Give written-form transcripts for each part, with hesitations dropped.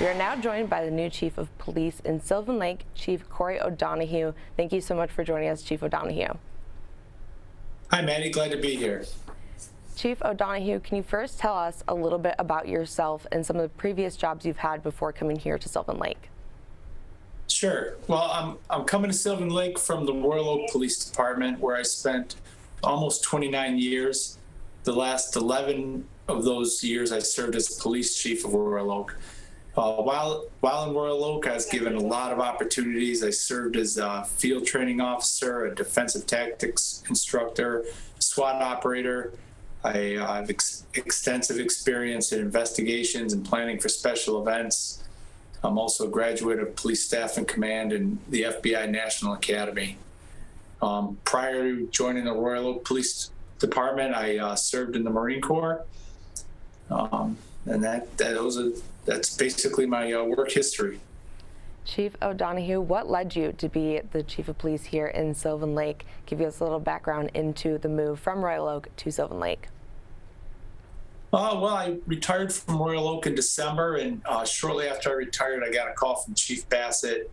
We are now joined by the new Chief of Police in Sylvan Lake, Chief Corey O'Donoghue. Thank you so much for joining us, Chief O'Donoghue. Hi, Maddie. Glad to be here. Chief O'Donoghue, can you first tell us a little bit about yourself and some of the previous jobs you've had before coming here to Sylvan Lake? Sure. Well, I'm coming to Sylvan Lake from the Royal Oak Police Department, where I spent almost 29 years. The last 11 of those years, I served as police chief of Royal Oak. While in Royal Oak, I was given a lot of opportunities. I served as a field training officer, a defensive tactics instructor, SWAT operator. I have extensive experience in investigations and planning for special events. I'm also a graduate of Police Staff and Command in the FBI National Academy. Prior to joining the Royal Oak Police Department, I served in the Marine Corps, and that's basically my work history. Chief O'Donoghue, what led you to be the Chief of Police here in Sylvan Lake? Give us a little background into the move from Royal Oak to Sylvan Lake. Well, I retired from Royal Oak in December, and shortly after I retired, I got a call from Chief Bassett,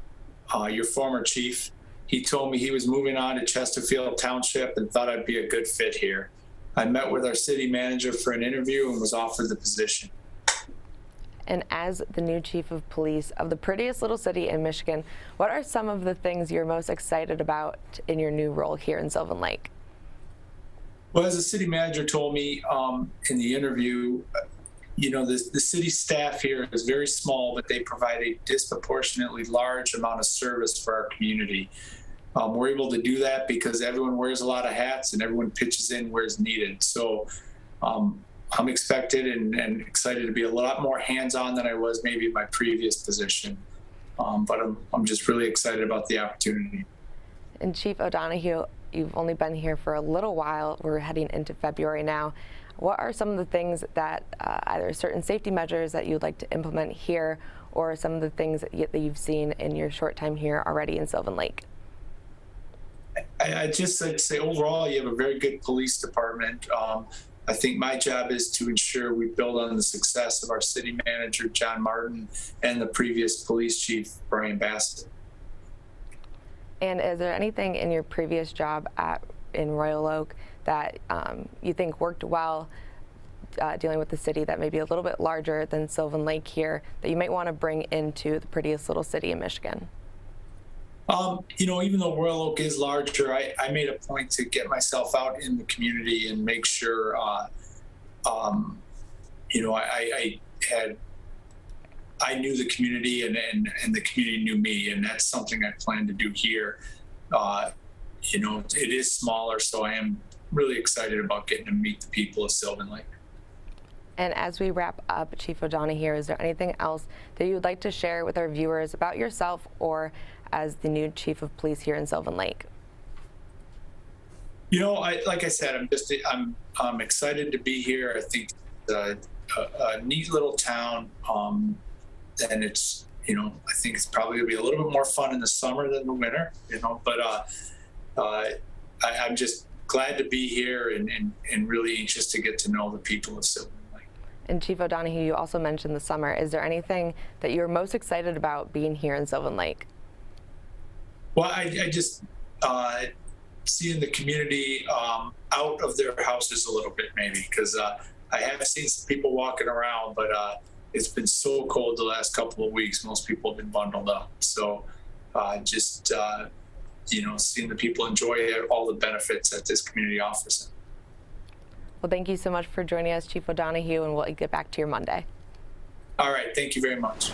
your former chief. He told me he was moving on to Chesterfield Township and thought I'd be a good fit here. I met with our city manager for an interview and was offered the position. And as the new Chief of Police of the prettiest little city in Michigan, what are some of the things you're most excited about in your new role here in Sylvan Lake? Well, as the city manager told me in the interview, the city staff here is very small, but they provide a disproportionately large amount of service for our community. We're able to do that because everyone wears a lot of hats and everyone pitches in where it's needed. So I'm expected and excited to be a lot more hands-on than I was maybe in my previous position. But I'm just really excited about the opportunity. And Chief O'Donoghue, you've only been here for a little while. We're heading into February now. What are some of the things that either certain safety measures that you'd like to implement here, or some of the things that you've seen in your short time here already in Sylvan Lake? I'd say overall, you have a very good police department. I think my job is to ensure we build on the success of our city manager, John Martin, and the previous police chief, Brian Bassett. And is there anything in your previous job in Royal Oak that you think worked well dealing with the city that may be a little bit larger than Sylvan Lake here that you might want to bring into the prettiest little city in Michigan? Even though Royal Oak is larger, I made a point to get myself out in the community and make sure, I knew the community and the community knew me, and that's something I plan to do here. It is smaller, so I am really excited about getting to meet the people of Sylvan Lake. And as we wrap up, Chief O'Donoghue, is there anything else that you would like to share with our viewers about yourself or as the new Chief of Police here in Sylvan Lake? Like I said, I'm excited to be here. I think it's a neat little town, and it's I think it's probably gonna be a little bit more fun in the summer than the winter. But I'm just glad to be here and really anxious to get to know the people of Sylvan Lake. And Chief O'Donoghue, you also mentioned the summer. Is there anything that you're most excited about being here in Sylvan Lake? Well, I just seeing the community out of their houses a little bit, maybe, because I have seen some people walking around, but it's been so cold the last couple of weeks. Most people have been bundled up. So seeing the people enjoy all the benefits that this community offers them. Well, thank you so much for joining us, Chief O'Donoghue, and we'll get back to your Monday. All right. Thank you very much.